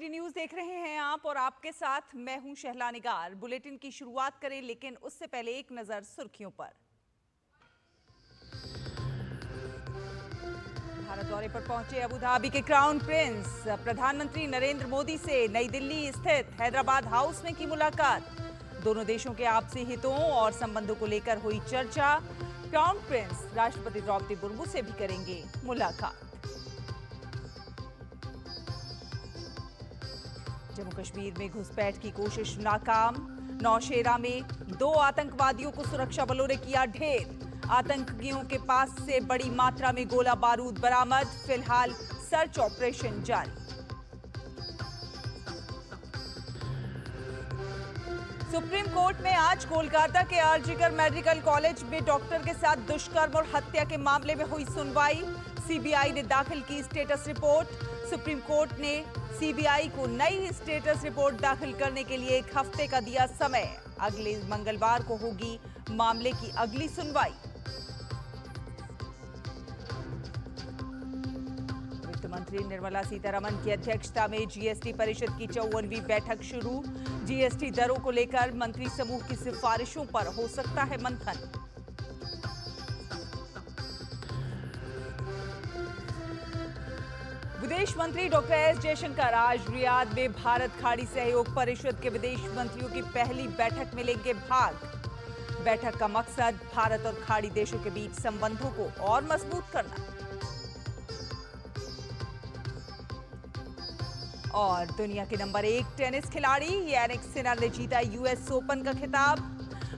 DD news देख रहे हैं आप और आपके साथ मैं हूं शहला निगार। बुलेटिन की शुरुआत करें, लेकिन उससे पहले एक नजर सुर्खियों पर। भारत दौरे पर पहुंचे अबू धाबी के क्राउन प्रिंस। प्रधानमंत्री नरेंद्र मोदी से नई दिल्ली स्थित हैदराबाद हाउस में की मुलाकात। दोनों देशों के आपसी हितों और संबंधों को लेकर हुई चर्चा। क्राउन प्रिंस राष्ट्रपति द्रौपदी मुर्मू से भी करेंगे मुलाकात। जम्मू कश्मीर में घुसपैठ की कोशिश नाकाम। नौशेरा में 2 आतंकवादियों को सुरक्षा बलों ने किया ढेर। आतंकियों के पास से बड़ी मात्रा में गोला बारूद बरामद। फिलहाल सर्च ऑपरेशन जारी। सुप्रीम कोर्ट में आज कोलकाता के आरजीकर मेडिकल कॉलेज में डॉक्टर के साथ दुष्कर्म और हत्या के मामले में हुई सुनवाई। सीबीआई ने दाखिल की स्टेटस रिपोर्ट। सुप्रीम कोर्ट ने सीबीआई को नई स्टेटस रिपोर्ट दाखिल करने के लिए 1 हफ्ते का दिया समय। अगले मंगलवार को होगी मामले की अगली सुनवाई। वित्त मंत्री निर्मला सीतारमण की अध्यक्षता में जीएसटी परिषद की 54वीं बैठक शुरू। जीएसटी दरों को लेकर मंत्री समूह की सिफारिशों पर हो सकता है मंथन। विदेश मंत्री डॉक्टर एस जयशंकर आज रियाद में भारत खाड़ी सहयोग परिषद के विदेश मंत्रियों की पहली बैठक में लेंगे भाग। बैठक का मकसद भारत और खाड़ी देशों के बीच संबंधों को और मजबूत करना। और दुनिया के नंबर 1 टेनिस खिलाड़ी यानिक सिनर ने जीता यूएस ओपन का खिताब।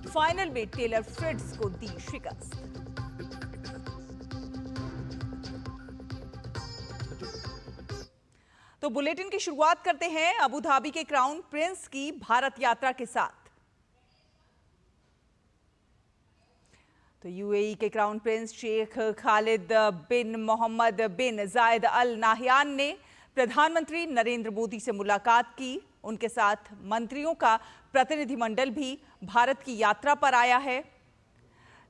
फाइनल में टेलर फ्रिट्ज को दी शिकस्त। तो बुलेटिन की शुरुआत करते हैं अबू धाबी के क्राउन प्रिंस की भारत यात्रा के साथ। तो यूएई के क्राउन प्रिंस शेख खालिद बिन मोहम्मद बिन जायद अल नाहयान ने प्रधानमंत्री नरेंद्र मोदी से मुलाकात की। उनके साथ मंत्रियों का प्रतिनिधिमंडल भी भारत की यात्रा पर आया है।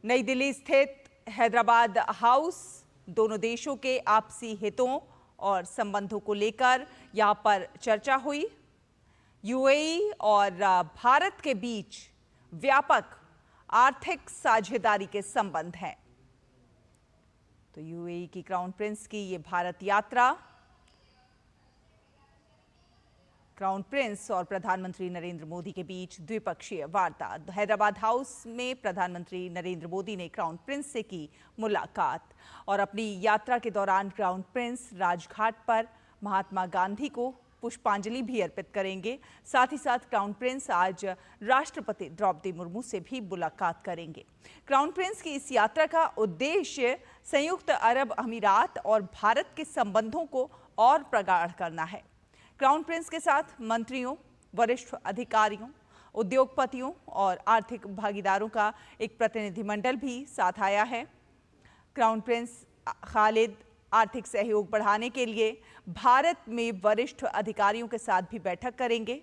नई दिल्ली स्थित हैदराबाद हाउस दोनों देशों के आपसी हितों और संबंधों को लेकर यहां पर चर्चा हुई। यूएई और भारत के बीच व्यापक आर्थिक साझेदारी के संबंध हैं। तो यूएई की क्राउन प्रिंस की ये भारत यात्रा। क्राउन प्रिंस और प्रधानमंत्री नरेंद्र मोदी के बीच द्विपक्षीय वार्ता। हैदराबाद हाउस में प्रधानमंत्री नरेंद्र मोदी ने क्राउन प्रिंस से की मुलाकात। और अपनी यात्रा के दौरान क्राउन प्रिंस राजघाट पर महात्मा गांधी को पुष्पांजलि भी अर्पित करेंगे। साथ ही साथ क्राउन प्रिंस आज राष्ट्रपति द्रौपदी मुर्मू से भी मुलाकात करेंगे। क्राउन प्रिंस की इस यात्रा का उद्देश्य संयुक्त अरब अमीरात और भारत के संबंधों को और प्रगाढ़ करना है। क्राउन प्रिंस के साथ मंत्रियों, वरिष्ठ अधिकारियों, उद्योगपतियों और आर्थिक भागीदारों का एक प्रतिनिधिमंडल भी साथ आया है। क्राउन प्रिंस खालिद आर्थिक सहयोग बढ़ाने के लिए भारत में वरिष्ठ अधिकारियों के साथ भी बैठक करेंगे।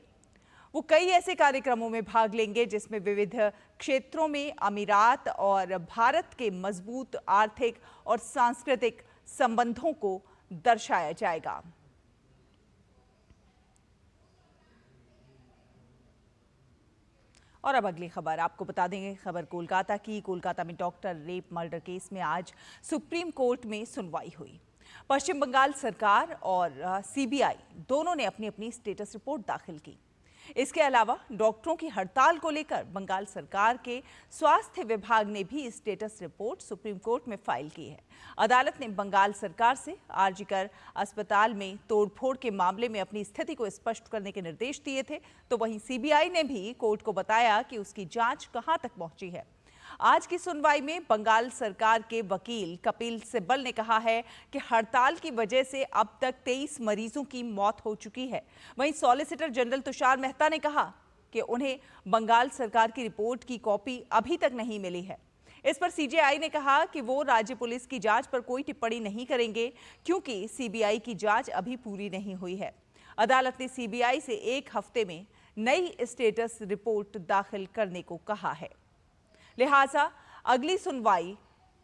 वो कई ऐसे कार्यक्रमों में भाग लेंगे जिसमें विविध क्षेत्रों में अमीरात और भारत के मजबूत आर्थिक और सांस्कृतिक संबंधों को दर्शाया जाएगा। और अब अगली खबर आपको बता देंगे। खबर कोलकाता की। कोलकाता में डॉक्टर रेप मर्डर केस में आज सुप्रीम कोर्ट में सुनवाई हुई। पश्चिम बंगाल सरकार और सीबीआई दोनों ने अपनी अपनी स्टेटस रिपोर्ट दाखिल की। इसके अलावा डॉक्टरों की हड़ताल को लेकर बंगाल सरकार के स्वास्थ्य विभाग ने भी स्टेटस रिपोर्ट सुप्रीम कोर्ट में फाइल की है। अदालत ने बंगाल सरकार से आरजीकर अस्पताल में तोड़फोड़ के मामले में अपनी स्थिति को स्पष्ट करने के निर्देश दिए थे। तो वहीं सीबीआई ने भी कोर्ट को बताया कि उसकी जांच कहां तक पहुंची है। आज की सुनवाई में बंगाल सरकार के वकील कपिल सिब्बल ने कहा है कि हड़ताल की वजह से अब तक 23 मरीजों की मौत हो चुकी है। वहीं सॉलिसिटर जनरल तुषार मेहता ने कहा कि उन्हें बंगाल सरकार की रिपोर्ट की कॉपी अभी तक नहीं मिली है। इस पर सीजेआई ने कहा कि वो राज्य पुलिस की जांच पर कोई टिप्पणी नहीं करेंगे क्योंकि सीबीआई की जांच अभी पूरी नहीं हुई है। अदालत ने सीबीआई से 1 हफ्ते में नई स्टेटस रिपोर्ट दाखिल करने को कहा है। लिहाजा अगली सुनवाई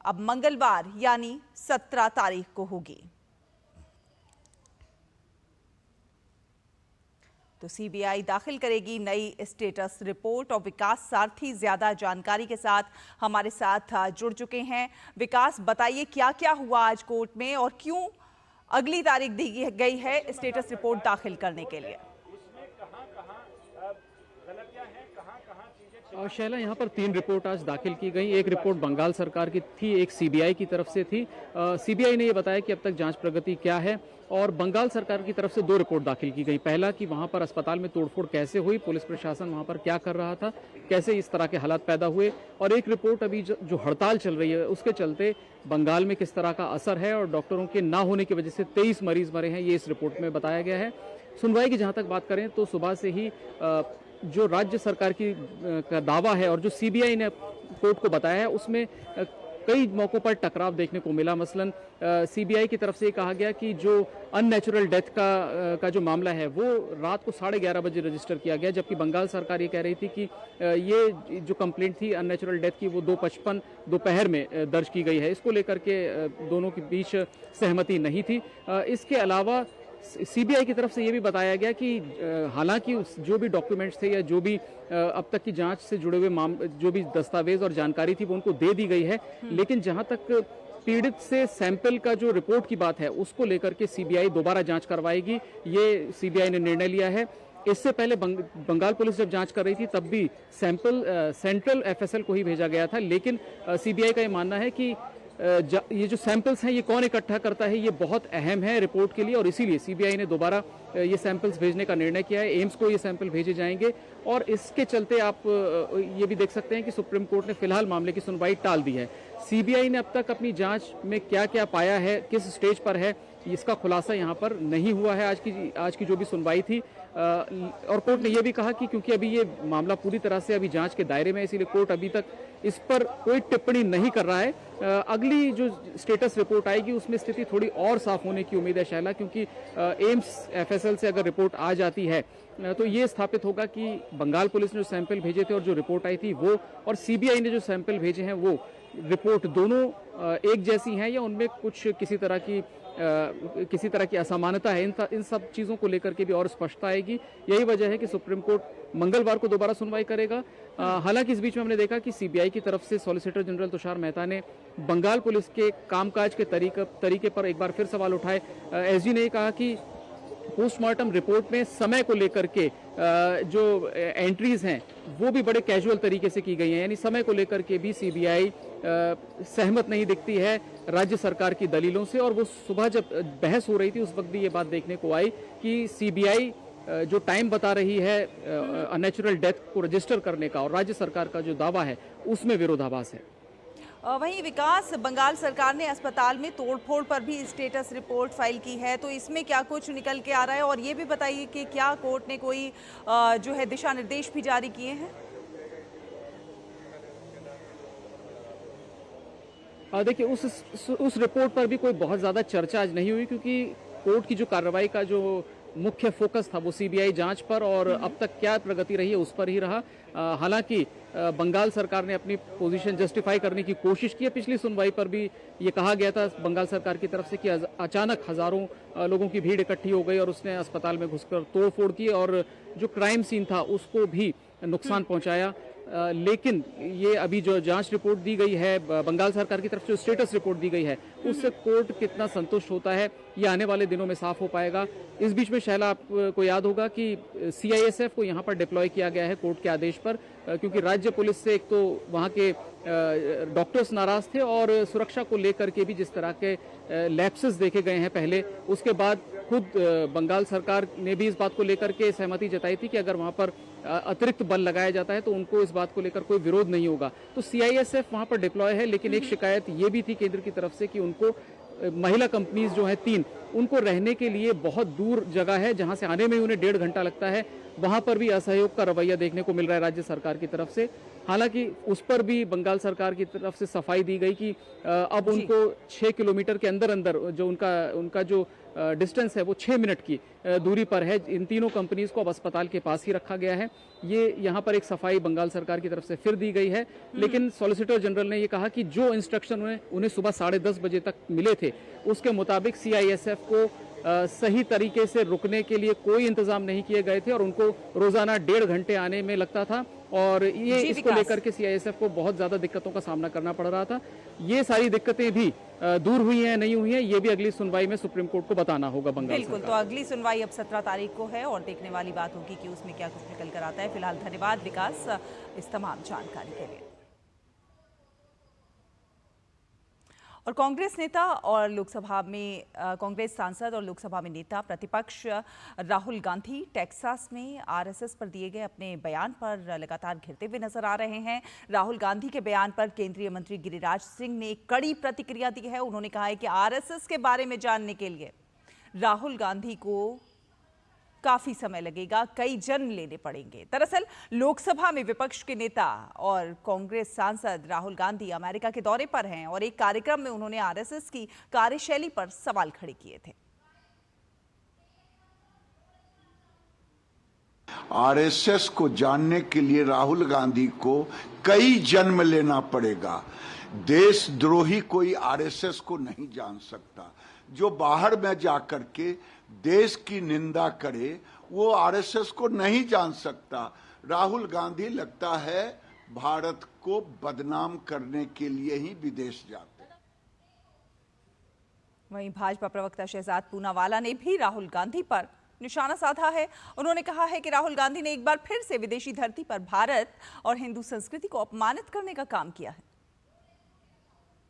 अब मंगलवार यानी 17 तारीख को होगी। तो सीबीआई दाखिल करेगी नई स्टेटस रिपोर्ट और विकास सारथी ज्यादा जानकारी के साथ हमारे साथ जुड़ चुके हैं। विकास, बताइए क्या क्या हुआ आज कोर्ट में और क्यों अगली तारीख दी गई है स्टेटस रिपोर्ट दाखिल करने के लिए? शैला, यहाँ पर 3 रिपोर्ट आज दाखिल की गई। एक रिपोर्ट बंगाल सरकार की थी, एक सीबीआई की तरफ से थी। सीबीआई ने ये बताया कि अब तक जांच प्रगति क्या है, और बंगाल सरकार की तरफ से 2 रिपोर्ट दाखिल की गई। पहला कि वहाँ पर अस्पताल में तोड़फोड़ कैसे हुई, पुलिस प्रशासन वहाँ पर क्या कर रहा था, कैसे इस तरह के हालात पैदा हुए, और एक रिपोर्ट अभी जो हड़ताल चल रही है उसके चलते बंगाल में किस तरह का असर है, और डॉक्टरों के ना होने की वजह से 23 मरीज मरे हैं, ये इस रिपोर्ट में बताया गया है। सुनवाई की जहाँ तक बात करें तो सुबह से ही जो राज्य सरकार का दावा है और जो सीबीआई ने कोर्ट को बताया है उसमें कई मौकों पर टकराव देखने को मिला। मसलन सीबीआई की तरफ से कहा गया कि जो अननेचुरल डेथ का जो मामला है वो रात को 11:30 बजे रजिस्टर किया गया, जबकि बंगाल सरकार ये कह रही थी कि ये जो कंप्लेंट थी अननेचुरल डेथ की वो 2:55 दोपहर में दर्ज की गई है। इसको लेकर के दोनों के बीच सहमति नहीं थी। इसके अलावा सीबीआई की तरफ से ये भी बताया गया कि हालांकि जो भी डॉक्यूमेंट्स थे या जो भी अब तक की जांच से जुड़े हुए जो भी दस्तावेज और जानकारी थी वो उनको दे दी गई है, लेकिन जहां तक पीड़ित से सैंपल का जो रिपोर्ट की बात है उसको लेकर के सीबीआई दोबारा जांच करवाएगी, ये सीबीआई ने निर्णय लिया है। इससे पहले बंगाल पुलिस जब जांच कर रही थी तब भी सैंपल सेंट्रल एफएसएल को ही भेजा गया था, लेकिन सीबीआई का ये मानना है कि ये जो सैंपल्स हैं ये कौन इकट्ठा करता है ये बहुत अहम है रिपोर्ट के लिए, और इसीलिए सीबीआई ने दोबारा ये सैंपल्स भेजने का निर्णय किया है। एम्स को ये सैंपल भेजे जाएंगे, और इसके चलते आप ये भी देख सकते हैं कि सुप्रीम कोर्ट ने फिलहाल मामले की सुनवाई टाल दी है। सीबीआई ने अब तक अपनी जांच में क्या क्या पाया है, किस स्टेज पर है, इसका खुलासा यहाँ पर नहीं हुआ है आज की जो भी सुनवाई थी। और कोर्ट ने यह भी कहा कि क्योंकि अभी ये मामला पूरी तरह से अभी जांच के दायरे में है, इसीलिए कोर्ट अभी तक इस पर कोई टिप्पणी नहीं कर रहा है। अगली जो स्टेटस रिपोर्ट आएगी उसमें स्थिति थोड़ी और साफ होने की उम्मीद है शैला, क्योंकि एम्स एफएसएल से अगर रिपोर्ट आ जाती है तो ये स्थापित होगा कि बंगाल पुलिस ने जो सैंपल भेजे थे और जो रिपोर्ट आई थी वो, और सीबीआई ने जो सैंपल भेजे हैं वो रिपोर्ट दोनों एक जैसी हैं या उनमें कुछ किसी तरह की असमानता है। इन सब चीज़ों को लेकर के भी और स्पष्टता आएगी। यही वजह है कि सुप्रीम कोर्ट मंगलवार को दोबारा सुनवाई करेगा। हालांकि इस बीच में हमने देखा कि सीबीआई की तरफ से सॉलिसिटर जनरल तुषार मेहता ने बंगाल पुलिस के कामकाज के तरीके पर एक बार फिर सवाल उठाए। एसजी ने कहा कि पोस्टमार्टम रिपोर्ट में समय को लेकर के जो एंट्रीज हैं वो भी बड़े कैजुअल तरीके से की गई हैं, यानी समय को लेकर के भी सीबीआई सहमत नहीं दिखती है राज्य सरकार की दलीलों से। और वो सुबह जब बहस हो रही थी उस वक्त भी ये बात देखने को आई कि सीबीआई जो टाइम बता रही है अननेचुरल डेथ को रजिस्टर करने का और राज्य सरकार का जो दावा है उसमें विरोधाभास है। वहीं विकास, बंगाल सरकार ने अस्पताल में तोड़फोड़ पर भी स्टेटस रिपोर्ट फाइल की है, तो इसमें क्या कुछ निकल के आ रहा है? और ये भी बताइए कि क्या कोर्ट ने कोई जो है दिशा निर्देश भी जारी किए हैं? देखिए उस रिपोर्ट पर भी कोई बहुत ज्यादा चर्चा आज नहीं हुई, क्योंकि कोर्ट की जो कार्रवाई का जो मुख्य फोकस था वो सीबीआई जांच पर और अब तक क्या प्रगति रही है उस पर ही रहा। हालांकि बंगाल सरकार ने अपनी पोजीशन जस्टिफाई करने की कोशिश की है। पिछली सुनवाई पर भी ये कहा गया था बंगाल सरकार की तरफ से कि अचानक हजारों लोगों की भीड़ इकट्ठी हो गई और उसने अस्पताल में घुसकर तोड़फोड़ की और जो क्राइम सीन था उसको भी नुकसान पहुंचाया। लेकिन ये अभी जो जांच रिपोर्ट दी गई है बंगाल सरकार की तरफ से, जो स्टेटस रिपोर्ट दी गई है उससे कोर्ट कितना संतुष्ट होता है ये आने वाले दिनों में साफ हो पाएगा। इस बीच में शैला, आपको याद होगा कि सीआईएसएफ को यहाँ पर डिप्लॉय किया गया है कोर्ट के आदेश पर, क्योंकि राज्य पुलिस से एक तो वहाँ के डॉक्टर्स नाराज थे और सुरक्षा को लेकर के भी जिस तरह के लैप्सेस देखे गए हैं पहले, उसके बाद खुद बंगाल सरकार ने भी इस बात को लेकर के सहमति जताई थी कि अगर वहाँ पर अतिरिक्त बल लगाया जाता है तो उनको इस बात को लेकर कोई विरोध नहीं होगा। तो सीआईएसएफ वहाँ पर डिप्लॉय है, लेकिन एक शिकायत ये भी थी केंद्र की तरफ से कि उनको महिला कंपनीज जो है 3, उनको रहने के लिए बहुत दूर जगह है जहां से आने में उन्हें 1.5 घंटा लगता है, वहां पर भी असहयोग का रवैया देखने को मिल रहा है राज्य सरकार की तरफ से। हालांकि उस पर भी बंगाल सरकार की तरफ से सफाई दी गई कि अब उनको 6 किलोमीटर के अंदर जो उनका जो डिस्टेंस है वो 6 मिनट की दूरी पर है। इन तीनों कंपनीज को अब अस्पताल के पास ही रखा गया है। ये यहाँ पर एक सफाई बंगाल सरकार की तरफ से फिर दी गई है, लेकिन सॉलिसिटर जनरल ने ये कहा कि जो इंस्ट्रक्शन उन्हें सुबह 10:30 बजे तक मिले थे उसके मुताबिक सीआईएसएफ को सही तरीके से रुकने के लिए कोई इंतजाम नहीं किए गए थे और उनको रोजाना 1.5 घंटे आने में लगता था और ये इसको लेकर के सीआईएसएफ को बहुत ज्यादा दिक्कतों का सामना करना पड़ रहा था। ये सारी दिक्कतें भी दूर हुई हैं नहीं हुई हैं, ये भी अगली सुनवाई में सुप्रीम कोर्ट को बताना होगा बंगाल बिल्कुल। तो अगली सुनवाई अब 17 तारीख को है और देखने वाली बात होगी कि उसमें क्या कुछ निकल कर आता है। फिलहाल धन्यवाद विकास इस तमाम जानकारी के लिए। और कांग्रेस नेता और लोकसभा में कांग्रेस सांसद और लोकसभा में नेता प्रतिपक्ष राहुल गांधी टेक्सास में आरएसएस पर दिए गए अपने बयान पर लगातार घिरते हुए नजर आ रहे हैं। राहुल गांधी के बयान पर केंद्रीय मंत्री गिरिराज सिंह ने कड़ी प्रतिक्रिया दी है। उन्होंने कहा है कि आरएसएस के बारे में जानने के लिए राहुल गांधी को काफी समय लगेगा, कई जन्म लेने पड़ेंगे। दरअसल लोकसभा में विपक्ष के नेता और कांग्रेस सांसद राहुल गांधी अमेरिका के दौरे पर हैं और एक कार्यक्रम में उन्होंने आरएसएस की कार्यशैली पर सवाल खड़े किए थे। आरएसएस को जानने के लिए राहुल गांधी को कई जन्म लेना पड़ेगा। देशद्रोही कोई आरएसएस को नहीं जान सकता। जो बाहर में जाकर के देश की निंदा करे वो आरएसएस को नहीं जान सकता। राहुल गांधी लगता है भारत को बदनाम करने के लिए ही विदेश जाते हैं। वहीं भाजपा प्रवक्ता शहजाद पूनावाला ने भी राहुल गांधी पर निशाना साधा है। उन्होंने कहा है कि राहुल गांधी ने एक बार फिर से विदेशी धरती पर भारत और हिंदू संस्कृति को अपमानित करने का काम किया है।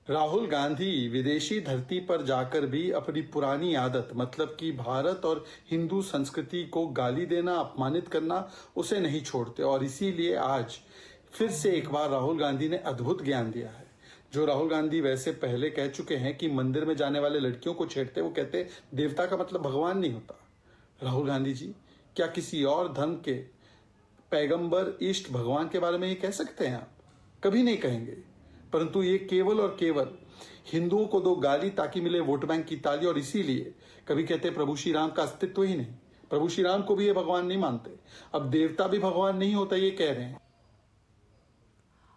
राहुल गांधी विदेशी धरती पर जाकर भी अपनी पुरानी आदत मतलब कि भारत और हिंदू संस्कृति को गाली देना, अपमानित करना उसे नहीं छोड़ते और इसीलिए आज फिर से एक बार राहुल गांधी ने अद्भुत ज्ञान दिया है। जो राहुल गांधी वैसे पहले कह चुके हैं कि मंदिर में जाने वाले लड़कियों को छेड़ते, वो कहते देवता का मतलब भगवान नहीं होता। राहुल गांधी जी क्या किसी और धर्म के पैगंबर इष्ट भगवान के बारे में ये कह सकते हैं? आप कभी नहीं कहेंगे। परंतु ये केवल और केवल हिंदुओं को दो गाली ताकि मिले वोट बैंक की ताली और इसीलिए कभी कहते प्रभु श्री राम का अस्तित्व ही नहीं। प्रभु श्री राम को भी ये भगवान नहीं मानते। अब देवता भी भगवान नहीं होता ये कह रहे हैं।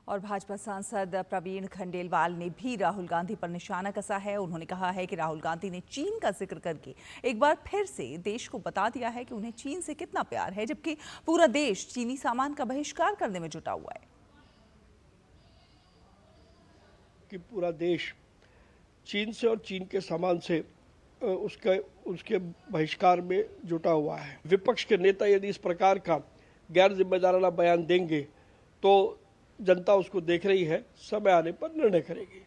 और भाजपा सांसद प्रवीण खंडेलवाल ने भी राहुल गांधी पर निशाना कसा है। उन्होंने कहा है कि राहुल गांधी ने चीन का जिक्र करके एक बार फिर से देश को बता दिया है कि उन्हें चीन से कितना प्यार है, जबकि पूरा देश चीनी सामान का बहिष्कार करने में जुटा हुआ है। कि पूरा देश चीन से और चीन के सामान से उसके बहिष्कार में जुटा हुआ है। विपक्ष के नेता यदि इस प्रकार का गैर जिम्मेदाराना बयान देंगे तो जनता उसको देख रही है, समय आने पर निर्णय करेगी।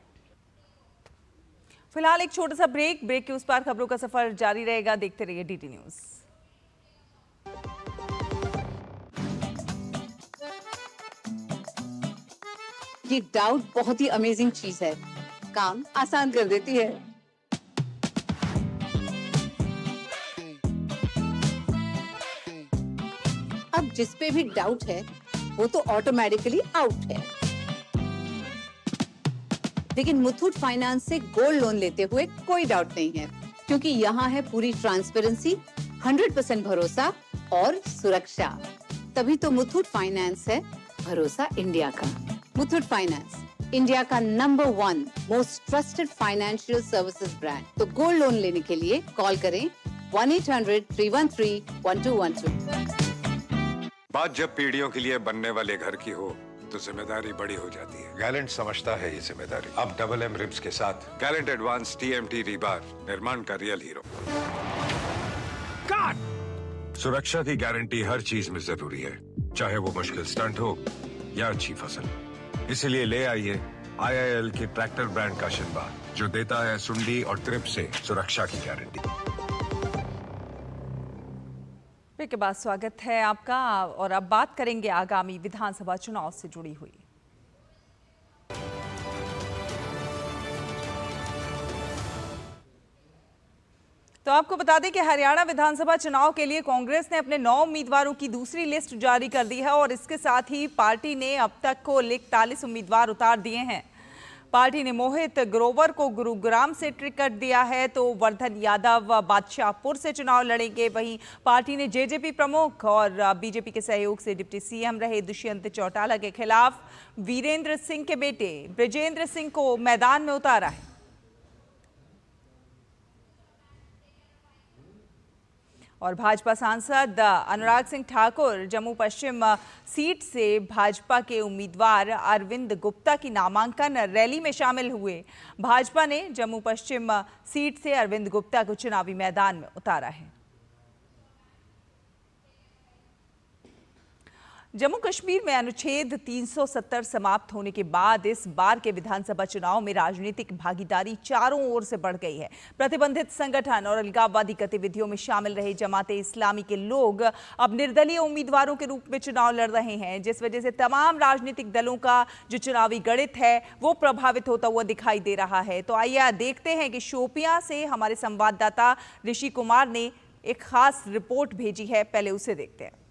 फिलहाल एक छोटा सा ब्रेक के उस पार खबरों का सफर जारी रहेगा। देखते रहिए डीटी न्यूज। ये डाउट बहुत ही अमेजिंग चीज है, काम आसान कर देती है। अब जिस पे भी डाउट है वो तो ऑटोमेटिकली आउट है। लेकिन मुथूट फाइनेंस से गोल्ड लोन लेते हुए कोई डाउट नहीं है, क्योंकि यहाँ है पूरी ट्रांसपेरेंसी, 100% भरोसा और सुरक्षा। तभी तो मुथूट फाइनेंस है भरोसा इंडिया का। मुथूट फाइनेंस, इंडिया का number 1 most trusted financial services brand. तो गोल्ड लोन लेने के लिए कॉल करें 1-800-313-1212। बात जब पीढ़ियों के लिए बनने वाले घर की हो तो जिम्मेदारी बड़ी हो जाती है। गैलेंट समझता है ये जिम्मेदारी। अब डबल एम रिब्स के साथ गैलेंट एडवांस TMT रीबार, निर्माण का रियल हीरो। सुरक्षा की गारंटी हर चीज में जरूरी है, चाहे वो मुश्किल स्टंट हो या अच्छी फसल। इसलिए ले आइए IIL के ट्रैक्टर ब्रांड का शिनबा, जो देता है सुंडी और ट्रिप से सुरक्षा की गारंटी। के बाद स्वागत है आपका और अब बात करेंगे आगामी विधानसभा चुनाव से जुड़ी हुई। तो आपको बता दें कि हरियाणा विधानसभा चुनाव के लिए कांग्रेस ने अपने 9 उम्मीदवारों की दूसरी लिस्ट जारी कर दी है और इसके साथ ही पार्टी ने अब तक कुल 41 उम्मीदवार उतार दिए हैं। पार्टी ने मोहित ग्रोवर को गुरुग्राम से टिकट दिया है, तो वर्धन यादव बादशाहपुर से चुनाव लड़ेंगे। वहीं पार्टी ने जेजेपी प्रमुख और बीजेपी के सहयोग से डिप्टी CM रहे दुष्यंत चौटाला के खिलाफ वीरेंद्र सिंह के बेटे ब्रजेंद्र सिंह को मैदान में उतारा है। और भाजपा सांसद अनुराग सिंह ठाकुर जम्मू पश्चिम सीट से भाजपा के उम्मीदवार अरविंद गुप्ता की नामांकन रैली में शामिल हुए। भाजपा ने जम्मू पश्चिम सीट से अरविंद गुप्ता को चुनावी मैदान में उतारा है। जम्मू कश्मीर में अनुच्छेद 370 समाप्त होने के बाद इस बार के विधानसभा चुनाव में राजनीतिक भागीदारी चारों ओर से बढ़ गई है। प्रतिबंधित संगठन और अलगाववादी गतिविधियों में शामिल रहे जमाते इस्लामी के लोग अब निर्दलीय उम्मीदवारों के रूप में चुनाव लड़ रहे हैं, जिस वजह से तमाम राजनीतिक दलों का जो चुनावी गणित है वो प्रभावित होता हुआ दिखाई दे रहा है। तो आइए देखते हैं कि शोपियां से हमारे संवाददाता ऋषि कुमार ने एक खास रिपोर्ट भेजी है, पहले उसे देखते हैं।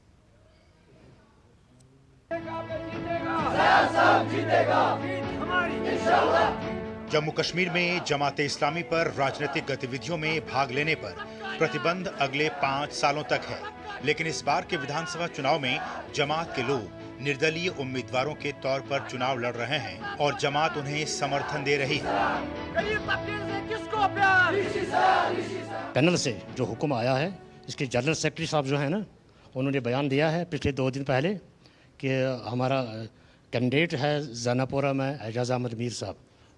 जम्मू कश्मीर में जमाते इस्लामी पर राजनीतिक गतिविधियों में भाग लेने पर प्रतिबंध अगले 5 सालों तक है, लेकिन इस बार के विधानसभा चुनाव में जमात के लोग निर्दलीय उम्मीदवारों के तौर पर चुनाव लड़ रहे हैं और जमात उन्हें समर्थन दे रही है। पैनल से जो हुक्म आया है, इसके जनरल सेक्रेटरी साहब जो है ना, उन्होंने बयान दिया है पिछले 2 दिन पहले कि हमारा कैंडिडेट है जनापोरा में एजाज अहमद मीर साहब,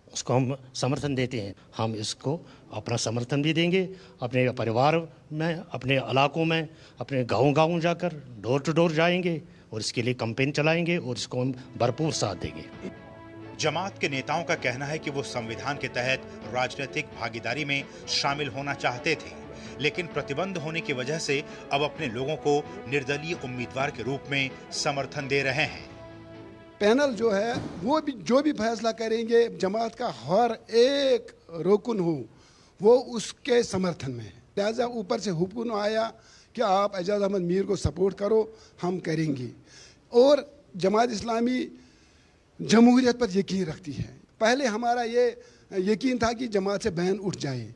उसको हम समर्थन देते हैं। हम इसको अपना समर्थन भी देंगे, अपने परिवार में, अपने इलाकों में, अपने गांव-गांव जाकर डोर टू डोर जाएंगे और इसके लिए कैंपेन चलाएंगे और इसको हम भरपूर साथ देंगे। जमात के नेताओं का कहना है कि वो संविधान के तहत राजनीतिक भागीदारी में शामिल होना चाहते थे, लेकिन प्रतिबंध होने की वजह से अब अपने लोगों को निर्दलीय उम्मीदवार के रूप में समर्थन दे रहे हैं। पैनल जो है वो भी जो भी फैसला करेंगे, जमात का हर एक रुकन हो वो उसके समर्थन में है। लिहाजा ऊपर से हुक्म आया कि आप एजाज अहमद मीर को सपोर्ट करो, हम करेंगे। और जमात इस्लामी जमहूरियत पर यकीन रखती है। पहले हमारा ये यकीन था कि जमात से बैन उठ जाए,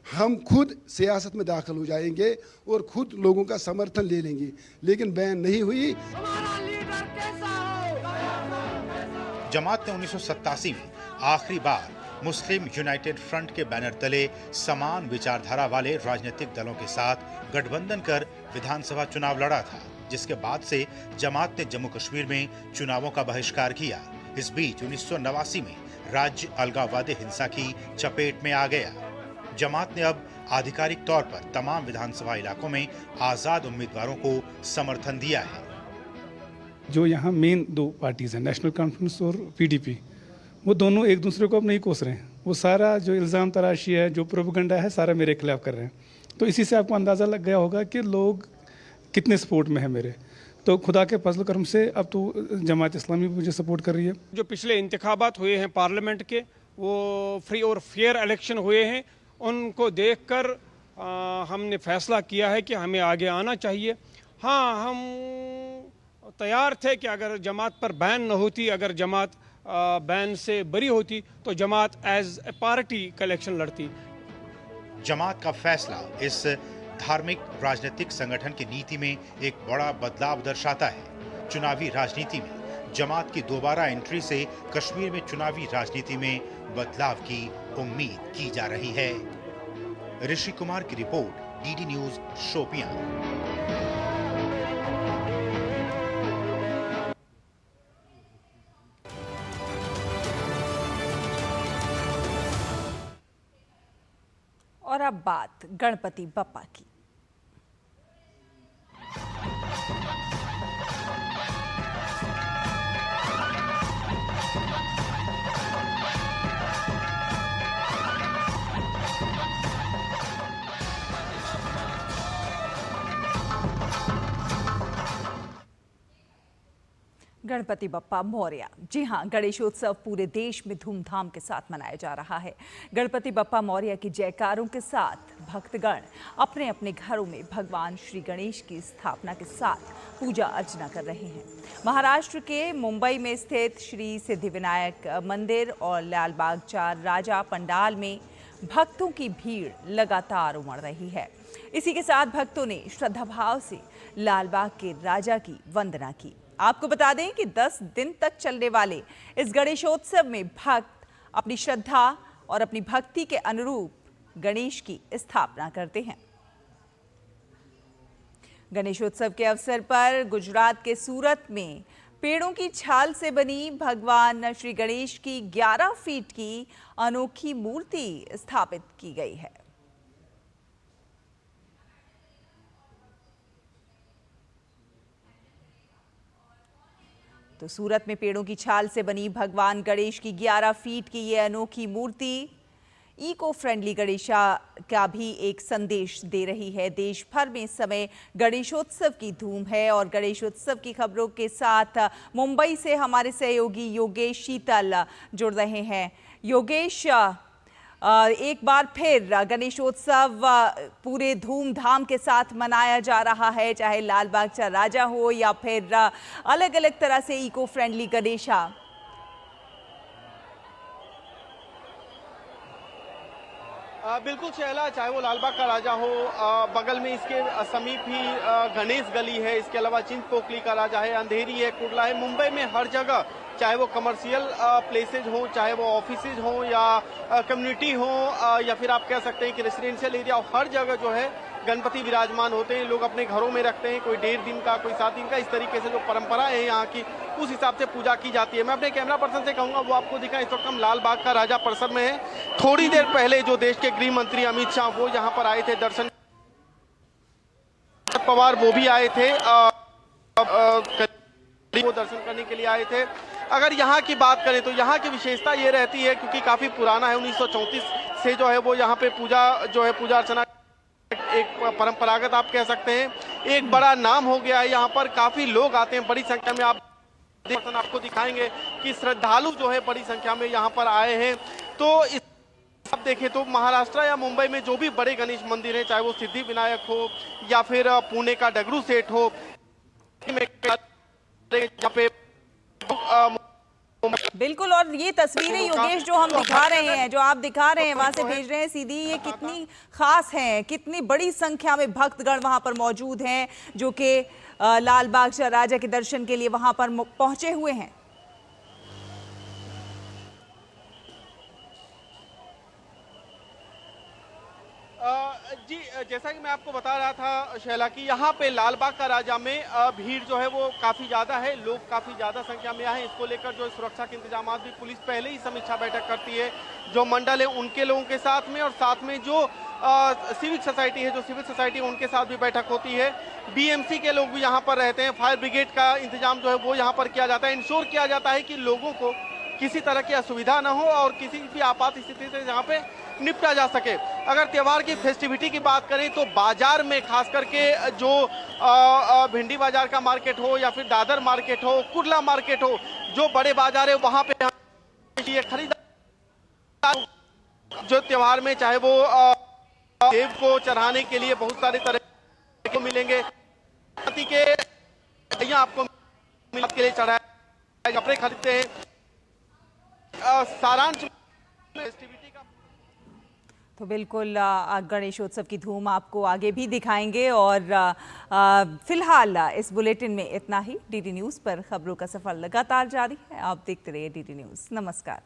हम खुद सियासत में दाखिल हो जाएंगे और खुद लोगों का समर्थन ले लेंगे, लेकिन बैन नहीं हुई। जमात ने 1987 में आखिरी बार मुस्लिम यूनाइटेड फ्रंट के बैनर तले समान विचारधारा वाले राजनीतिक दलों के साथ गठबंधन कर विधानसभा चुनाव लड़ा था, जिसके बाद से जमात ने जम्मू कश्मीर में चुनावों का बहिष्कार किया। इस बीच 1989 में राज्य अलगाववादी हिंसा की चपेट में आ गया। जमात ने अब आधिकारिक तौर पर तमाम विधानसभा इलाकों में आजाद उम्मीदवारों को समर्थन दिया है। जो यहाँ मेन 2 पार्टीज हैं, नेशनल कॉन्फ्रेंस और पीडीपी, वो दोनों एक दूसरे को अब नहीं कोस रहे हैं। वो सारा जो इल्ज़ाम तराशी है, जो प्रोपेगेंडा है, सारा मेरे खिलाफ कर रहे हैं। तो इसी से आपको अंदाज़ा लग गया होगा कि लोग कितने सपोर्ट में है मेरे। तो खुदा के फजल करम से अब तो जमात इस्लामी मुझे सपोर्ट कर रही है। जो पिछले इंतखाबात हुए हैं पार्लियामेंट के, वो फ्री और फेयर इलेक्शन हुए हैं, उनको देखकर हमने फैसला किया है कि हमें आगे आना चाहिए। हाँ, हम तैयार थे कि अगर जमात पर बैन न होती, अगर जमात बैन से बरी होती, तो जमात एज ए पार्टी का इलेक्शन लड़ती। जमात का फैसला इस धार्मिक राजनीतिक संगठन की नीति में एक बड़ा बदलाव दर्शाता है। चुनावी राजनीति में जमात की दोबारा एंट्री से कश्मीर में चुनावी राजनीति में बदलाव की उम्मीद की जा रही है। ऋषि कुमार की रिपोर्ट, डीडी न्यूज, शोपियां। और अब बात गणपति बप्पा की। गणपति बप्पा मौर्य। जी हां, गणेशोत्सव पूरे देश में धूमधाम के साथ मनाया जा रहा है। गणपति बप्पा मौर्य की जयकारों के साथ भक्तगण अपने अपने घरों में भगवान श्री गणेश की स्थापना के साथ पूजा अर्चना कर रहे हैं। महाराष्ट्र के मुंबई में स्थित श्री सिद्धिविनायक मंदिर और लालबाग 4 राजा पंडाल में भक्तों की भीड़ लगातार उमड़ रही है। इसी के साथ भक्तों ने श्रद्धाभाव से लालबाग के राजा की वंदना की। आपको बता दें कि 10 दिन तक चलने वाले इस गणेशोत्सव में भक्त अपनी श्रद्धा और अपनी भक्ति के अनुरूप गणेश की स्थापना करते हैं। गणेशोत्सव के अवसर पर गुजरात के सूरत में पेड़ों की छाल से बनी भगवान श्री गणेश की 11 फीट की अनोखी मूर्ति स्थापित की गई है। तो सूरत में पेड़ों की छाल से बनी भगवान गणेश की 11 फीट की ये अनोखी मूर्ति इको फ्रेंडली गणेशा का भी एक संदेश दे रही है। देश भर में इस समय गणेशोत्सव की धूम है और गणेशोत्सव की खबरों के साथ मुंबई से हमारे सहयोगी योगेश शीतल जुड़ रहे हैं। योगेश, एक बार फिर गणेशोत्सव पूरे धूमधाम के साथ मनाया जा रहा है, चाहे लाल बाग चा राजा हो या फिर अलग अलग तरह से इको फ्रेंडली गणेशा। बिल्कुल शैला, चाहे वो लालबाग का राजा हो, बगल में इसके समीप ही गणेश गली है, इसके अलावा चिंतपोकली का राजा है, अंधेरी है, कुर्ला है। मुंबई में हर जगह, चाहे वो कमर्शियल प्लेसेज हो, चाहे वो ऑफिसेज हो या कम्युनिटी हो या फिर आप कह सकते हैं कि रेसिडेंशियल एरिया, हर जगह जो है गणपति विराजमान होते हैं। लोग अपने घरों में रखते हैं, कोई 1.5 दिन का, कोई 7 दिन का। इस तरीके से जो परंपरा है यहाँ की, उस हिसाब से पूजा की जाती है। मैं अपने कैमरा पर्सन से कहूंगा वो आपको दिखाएं। इस वक्त हम लाल बाग का राजा परिसर में है। थोड़ी देर पहले जो देश के गृह मंत्री अमित शाह वो यहाँ पर आए थे दर्शन, पवार वो भी आए थे, वो दर्शन करने के लिए आए थे। अगर यहाँ की बात करें तो यहाँ की विशेषता ये रहती है, क्योंकि काफी पुराना है, 1934 से जो है वो यहाँ पे पूजा अर्चना एक परंपरागत आप कह सकते हैं एक बड़ा नाम हो गया है। यहाँ पर काफी लोग आते हैं बड़ी संख्या में। आपको दिखाएंगे कि श्रद्धालु जो है बड़ी संख्या में यहाँ पर आए हैं। तो आप देखें तो महाराष्ट्र या मुंबई में जो भी बड़े गणेश मंदिर हैं, चाहे वो सिद्धि विनायक हो या फिर पुणे का डगरू सेठ हो, यहाँ पे बिल्कुल। और ये तस्वीरें योगेश जो हम दिखा रहे हैं, जो आप दिखा रहे हैं, वहां से भेज रहे हैं सीधी, ये कितनी खास हैं, कितनी बड़ी संख्या में भक्तगण वहां पर मौजूद हैं जो कि लाल बाग राजा के दर्शन के लिए वहां पर पहुंचे हुए हैं। जी, जैसा कि मैं आपको बता रहा था शैला की, यहाँ पे लाल बाग का राजा में भीड़ जो है वो काफी ज्यादा है, लोग काफी ज्यादा संख्या में आए। इसको लेकर जो सुरक्षा के इंतजाम भी पुलिस पहले ही समीक्षा बैठक करती है, जो मंडल है उनके लोगों के साथ में, और साथ में जो सिविक सोसाइटी है, जो सिविल सोसाइटी है उनके साथ भी बैठक होती है। बीएमसी के लोग भी यहाँ पर रहते हैं, फायर ब्रिगेड का इंतजाम जो है वो यहाँ पर किया जाता है। इंश्योर किया जाता है कि लोगों को किसी तरह की असुविधा न हो और किसी भी आपात स्थिति से यहाँ पे निपटा जा सके। अगर त्योहार की फेस्टिविटी की बात करें तो बाजार में खास करके जो भिंडी बाजार का मार्केट हो या फिर दादर मार्केट हो, कुर्ला मार्केट हो, जो बड़े बाजार है वहां पे ये खरीदार जो त्योहार में, चाहे वो देव को चढ़ाने के लिए बहुत सारे तरह को मिलेंगे, के आपको के लिए चढ़ाए कपड़े खरीदते हैं। सारांश तो बिल्कुल गणेशोत्सव की धूम आपको आगे भी दिखाएंगे और फिलहाल इस बुलेटिन में इतना ही। डीडी न्यूज़ पर खबरों का सफर लगातार जारी है। आप देखते रहिए डीडी न्यूज़। नमस्कार।